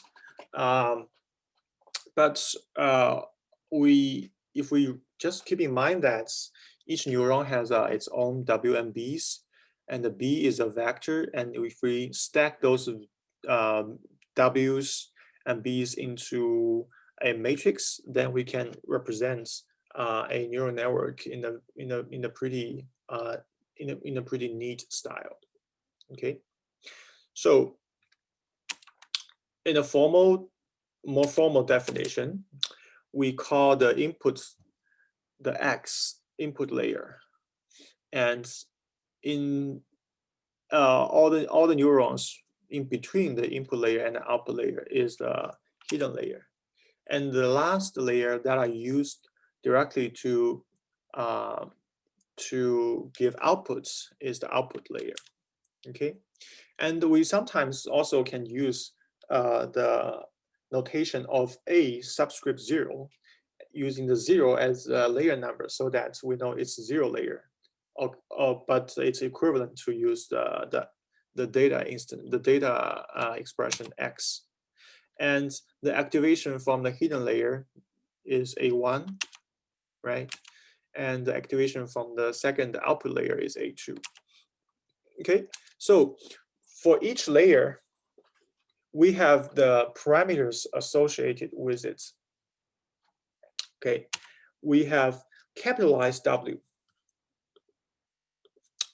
but if we just keep in mind that each neuron has its own W and B's, and the B is a vector, and if we stack those W's and B's into a matrix, then we can represent a neural network in a pretty neat style. Okay, so in a more formal definition, we call the input the X input layer, and in all the neurons in between the input layer and the output layer is the hidden layer, and the last layer that I used directly to give outputs is the output layer. Okay, and we sometimes also can use the notation of A subscript 0, using the 0 as a layer number so that we know it's 0 layer, but it's equivalent to use the data expression X. And the activation from the hidden layer is A1, right? And the activation from the second output layer is A2. Okay, so for each layer, we have the parameters associated with it. Okay, we have capitalized W.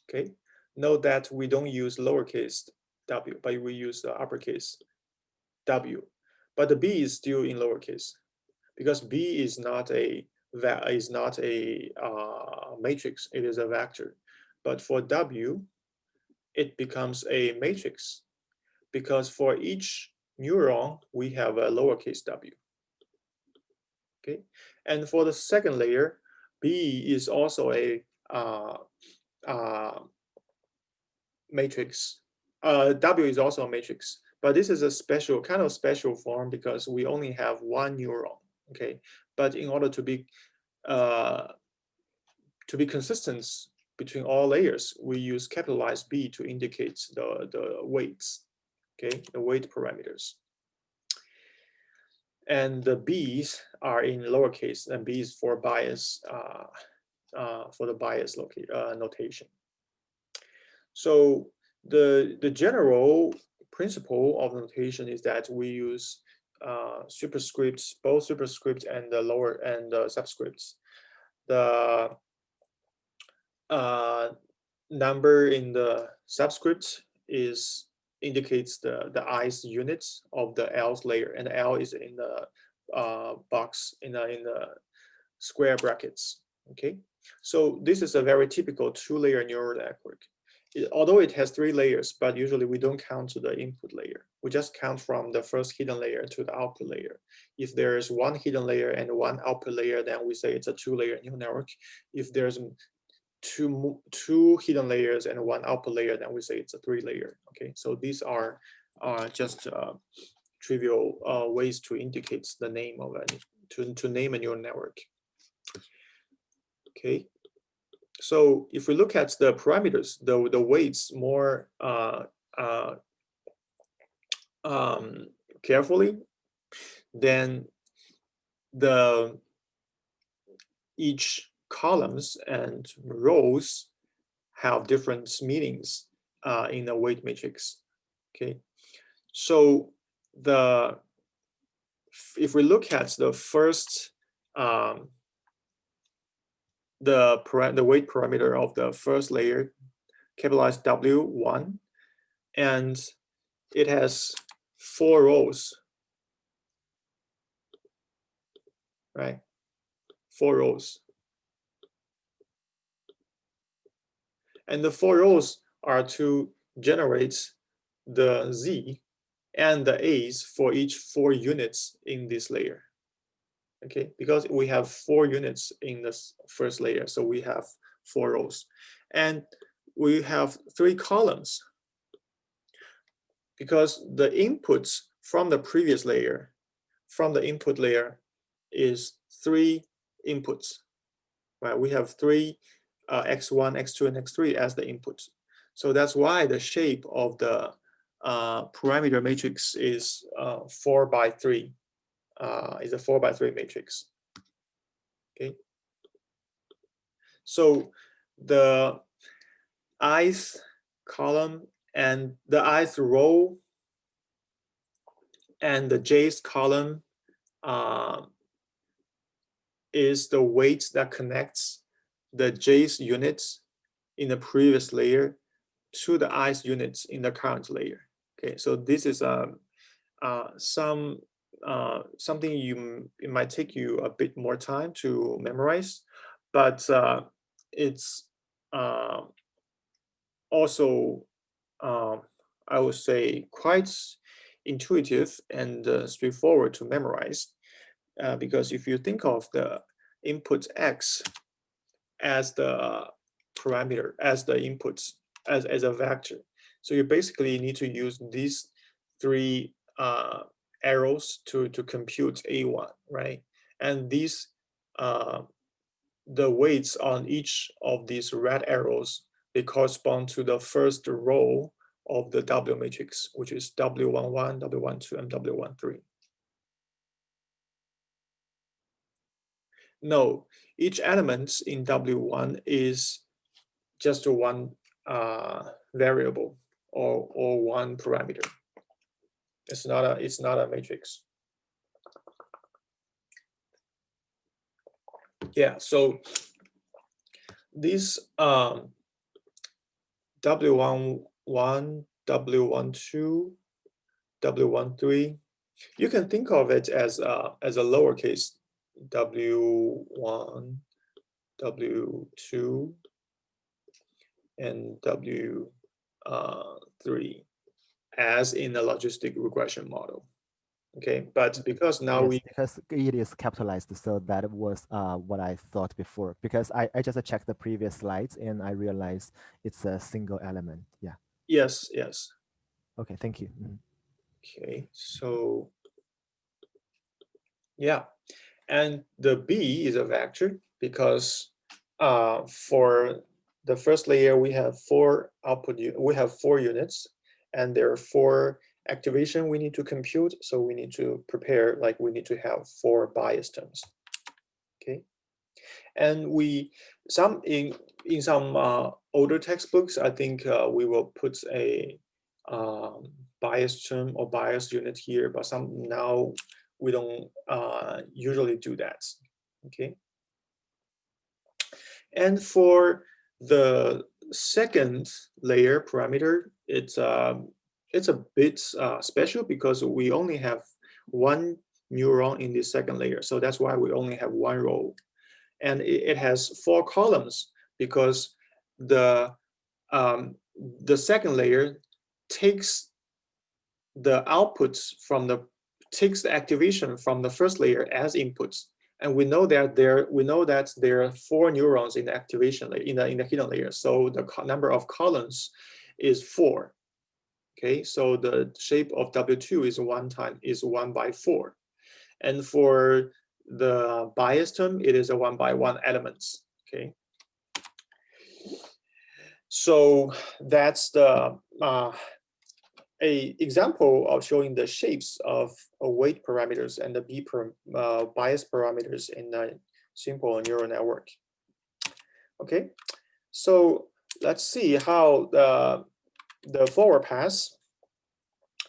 Okay, note that we don't use lowercase w, but we use the uppercase W. But the B is still in lowercase because B is not a matrix; it is a vector. But for W, it becomes a matrix because for each neuron we have a lowercase w. Okay, and for the second layer, B is also a matrix. W is also a matrix, But this is a special kind of special form because we only have one neuron. Okay, but in order to be consistent between all layers, we use capitalized B to indicate the weights. Okay, the weight parameters. And the B's are in lowercase, and B is for bias, for the bias notation. So the general principle of notation is that we use superscripts, both superscripts and the lower and the subscripts. The number in the subscript indicates the ith units of the L's layer, and L is in the box in the square brackets. Okay, so this is a very typical two-layer neural network. Although it has 3 layers, but usually we don't count to the input layer. We just count from the first hidden layer to the output layer. If there is 1 hidden layer and 1 output layer, then we say it's a 2-layer neural network. If there's two hidden layers and 1 output layer, then we say it's a 3-layer. Okay, so these are just trivial ways to indicate the name of to name a neural network. Okay, so if we look at the parameters, the weights more carefully, then each columns and rows have different meanings in the weight matrix. Okay, so if we look at the first the weight parameter of the first layer, capitalized W1, and it has 4 rows, right? 4 rows. And the 4 rows are to generate the Z and the A's for each 4 units in this layer. Okay, because we have 4 units in this first layer, so we have 4 rows. And we have 3 columns because the inputs from the previous layer, from the input layer, is 3 inputs, right? We have 3 x1, x2, and x3 as the inputs. So that's why the shape of the parameter matrix is 4 by 3. Is a 4 by 3 matrix. Okay. So the ith column and the ith row and the jth column is the weight that connects the jth units in the previous layer to the ith units in the current layer. Okay, so this is something it might take you a bit more time to memorize, but it's also I would say quite intuitive and straightforward to memorize, because if you think of the input x as the parameter, as the inputs, as a vector, so you basically need to use these 3 arrows to compute A1, right? And these the weights on each of these red arrows, they correspond to the first row of the W matrix, which is W11, W12, and W13. No, each element in W1 is just one variable or one parameter. It's not a matrix. Yeah, so these W11, W12, W13, you can think of it as a lowercase W1, W2, and W3 as in a logistic regression model. Okay, but because now because it is capitalized, so that was what I thought before. Because I just checked the previous slides and I realized it's a single element. Yeah. Yes, yes. Okay, thank you. Okay, so yeah, and the B is a vector because for the first layer we have 4 output, we have 4 units, and there are 4 activation we need to compute. So we need to prepare, like we need to have 4 bias terms. Okay, and we some in some older textbooks, I think we will put a bias term or bias unit here, but some now we don't usually do that. Okay, and for the second layer parameter, it's a bit special because we only have 1 neuron in the second layer, so that's why we only have 1 row, and it has 4 columns because the second layer takes the outputs from the activation from the first layer as inputs, and we know that there are 4 neurons in the activation layer, in the hidden layer, so the number of columns is 4. Okay, so the shape of W2 is 1 by 4, and for the bias term, it is a 1 by 1 elements. Okay, so that's the a example of showing the shapes of weight parameters and the bias parameters in a simple neural network. Okay, so let's see how the forward pass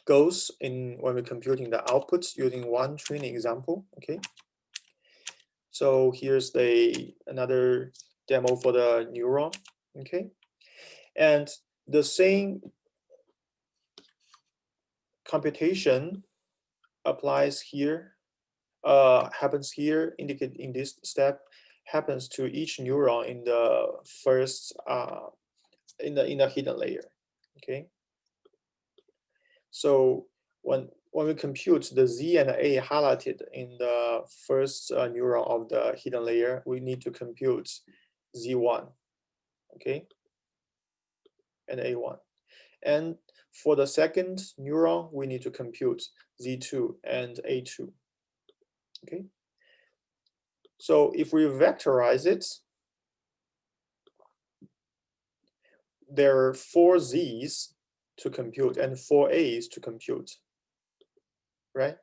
goes in when we're computing the outputs using one training example. Okay, so here's another demo for the neuron. Okay, and the same computation applies here, happens here, indicated in this step, happens to each neuron in the first in the hidden layer. Okay, so when we compute the Z and A highlighted in the first neuron of the hidden layer, we need to compute Z1, okay, and A1. And for the second neuron, we need to compute Z2 and A2. Okay. So if we vectorize it, there are 4 Z's to compute and 4 A's to compute, right?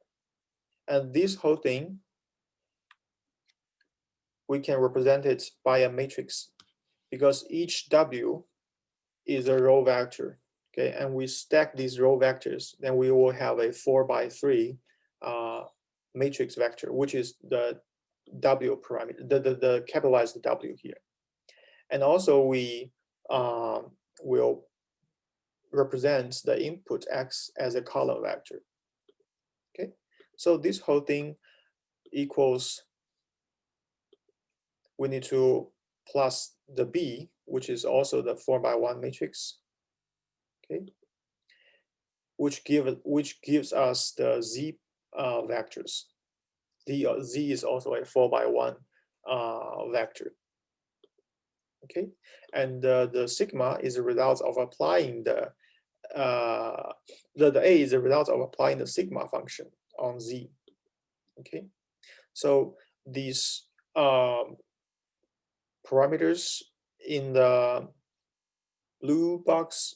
And this whole thing, we can represent it by a matrix because each W is a row vector. Okay, and we stack these row vectors, then we will have a 4 by 3 matrix vector, which is the W parameter, the capitalized W here. And also we will represent the input X as a column vector. Okay, so this whole thing equals, we need to plus the B, which is also the 4 by 1 matrix. Okay, which gives us the Z vectors. The Z is also a 4 by 1 vector. Okay, and the sigma is a result of applying the A is a result of applying the sigma function on Z. Okay, so these parameters in the blue box,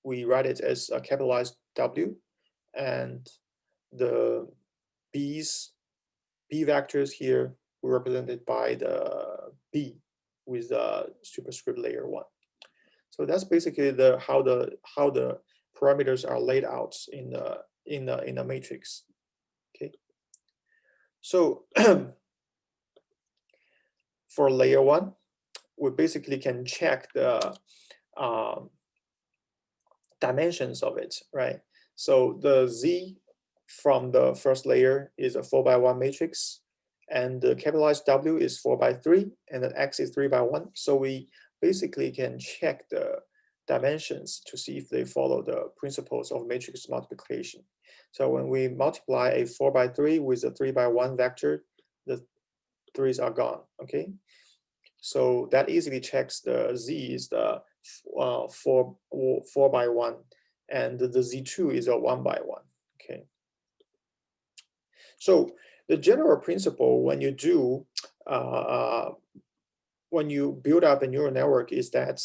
we write it as a capitalized W, and the B vectors here were represented by the B with the superscript layer 1. So that's basically how the parameters are laid out in the matrix. Okay. So for layer 1, we basically can check the dimensions of it, right? So the Z from the first layer is a 4 by 1 matrix, and the capitalized W is 4 by 3, and the X is 3 by 1. So we basically can check the dimensions to see if they follow the principles of matrix multiplication. So when we multiply a 4 by 3 with a 3 by 1 vector, the 3's are gone. Okay, so that easily checks the Z is the 4 by 1, and the Z2 is a 1 by 1. So the general principle when you do when you build up a neural network is that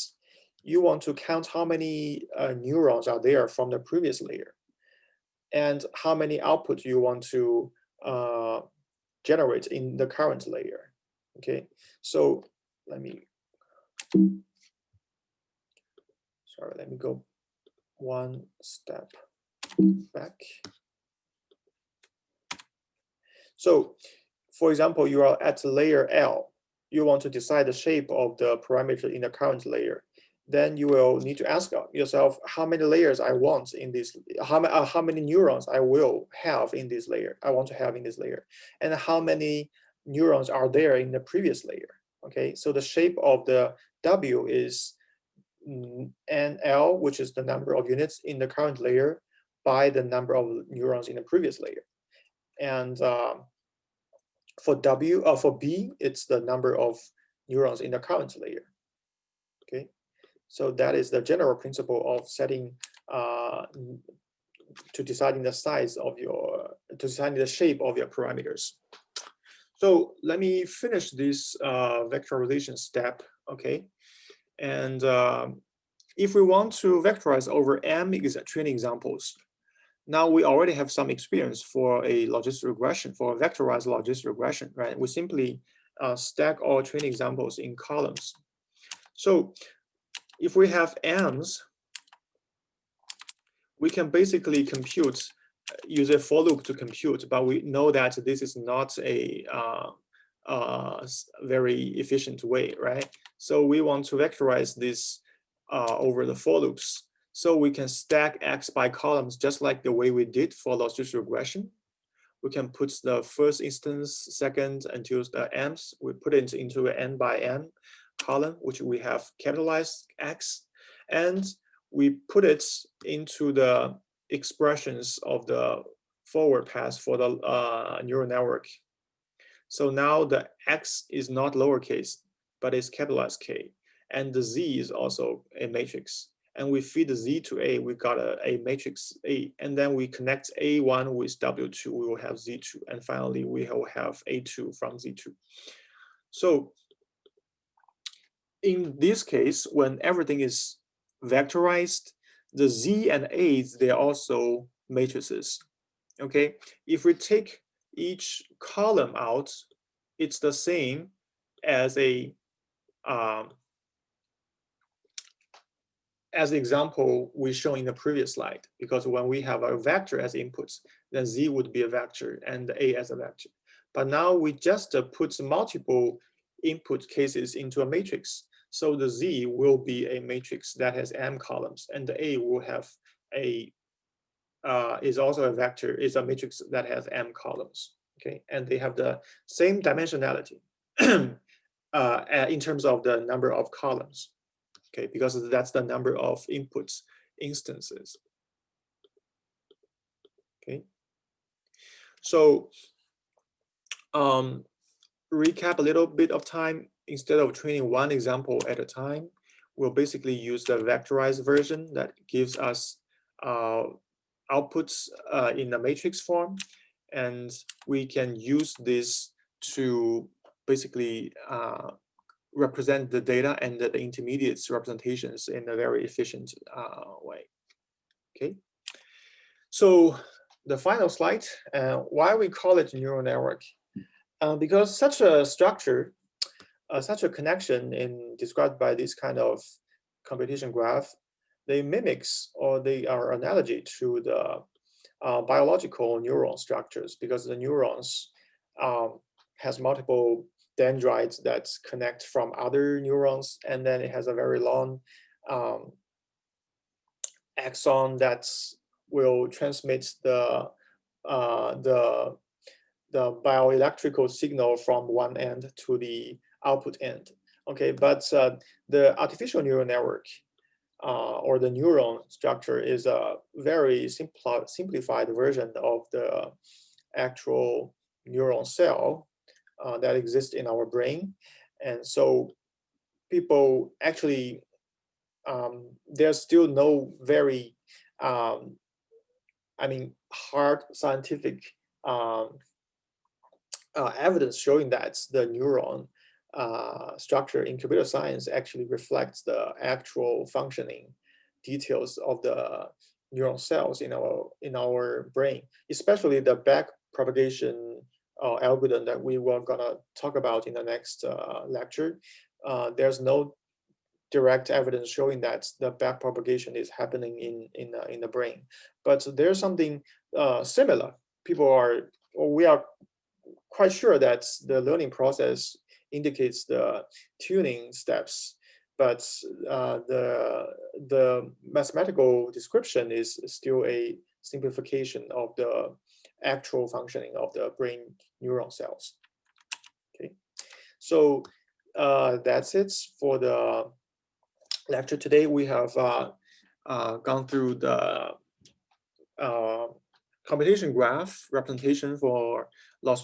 you want to count how many neurons are there from the previous layer, and how many outputs you want to generate in the current layer. Okay, so let me go one step back. So for example, you are at layer L. You want to decide the shape of the parameter in the current layer. Then you will need to ask yourself how many layers I want in this, how many neurons I will have in this layer, I want to have in this layer, and how many neurons are there in the previous layer. Okay, so the shape of the W is NL, which is the number of units in the current layer, by the number of neurons in the previous layer. And for B, it's the number of neurons in the current layer. Okay, so that is the general principle of setting to deciding the size of your, to deciding the shape of your parameters. So let me finish this vectorization step. Okay, and if we want to vectorize over m training examples, now we already have some experience for a logistic regression, for a vectorized logistic regression, right? We simply stack all training examples in columns. So if we have m's, we can basically compute, use a for loop to compute, but we know that this is not a very efficient way, right? So we want to vectorize this over the for loops. So we can stack x by columns just like the way we did for logistic regression. We can put the first instance, second, until the m's. We put it into an n by n column, which we have capitalized x, and we put it into the expressions of the forward pass for the neural network. So now the x is not lowercase, but it's capitalized K, and the z is also a matrix. And we feed the z to A, we got a matrix A, and then we connect A1 with W2, we will have Z2, and finally we will have A2 from Z2. So in this case, when everything is vectorized, the Z and A's, they're also matrices. Okay, if we take each column out, it's the same as a as the example we shown in the previous slide, because when we have a vector as inputs, then Z would be a vector and A as a vector. But now we just put multiple input cases into a matrix. So the Z will be a matrix that has m columns, and the A will have a is also a vector, is a matrix that has m columns. Okay, and they have the same dimensionality in terms of the number of columns. Okay, because that's the number of inputs instances. Okay, so recap a little bit of time. Instead of training one example at a time, we'll basically use the vectorized version that gives us outputs in the matrix form, and we can use this to basically represent the data and the intermediates representations in a very efficient way. Okay, so the final slide, why we call it neural network? Because such a structure, such a connection described by this kind of computation graph, they mimics or they are analogy to the biological neuron structures, because the neurons has multiple dendrites that connect from other neurons, and then it has a very long axon that will transmit the bioelectrical signal from one end to the output end. Okay, but the artificial neural network or the neuron structure is a very simplified version of the actual neuron cell that exists in our brain. And so people actually, there's still no very, hard scientific evidence showing that the neuron structure in computer science actually reflects the actual functioning details of the neuron cells in our brain, especially the back propagation algorithm that we were gonna talk about in the next lecture. There's no direct evidence showing that the back propagation is happening in the brain, but there's something similar. We are quite sure that the learning process indicates the tuning steps, but the mathematical description is still a simplification of the actual functioning of the brain neuron cells. Okay, so that's it for the lecture today. We have gone through the computation graph representation for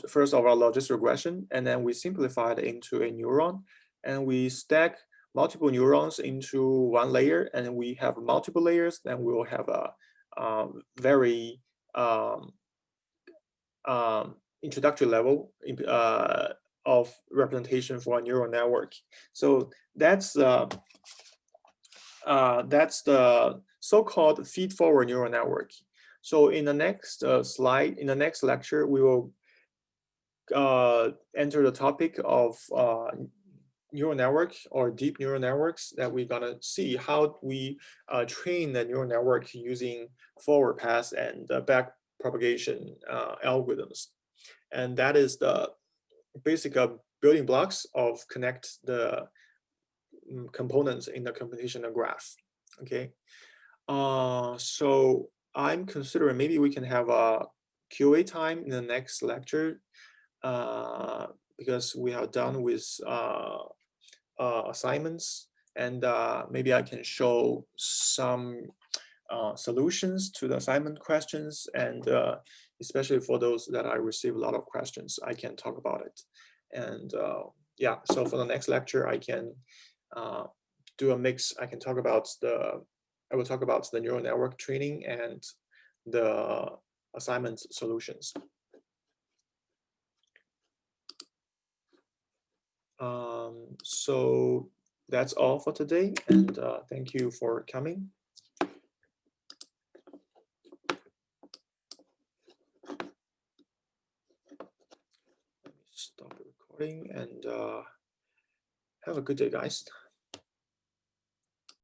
first of all logistic regression, and then we simplified it into a neuron, and we stack multiple neurons into one layer, and we have multiple layers. Then we will have a very introductory level of representation for a neural network. So that's the so-called feed-forward neural network. So in the next slide, in the next lecture, we will enter the topic of neural network or deep neural networks, that we're gonna see how we train the neural network using forward pass and back propagation algorithms. And that is the basic building blocks of connect the components in the computational graph. Okay, so I'm considering maybe we can have a QA time in the next lecture, because we are done with assignments, and maybe I can show some solutions to the assignment questions, and especially for those that I receive a lot of questions, I can talk about it. And yeah, so for the next lecture, I can do a mix. I will talk about the neural network training and the assignment solutions. So that's all for today, and thank you for coming. Let me stop the recording, and have a good day, guys.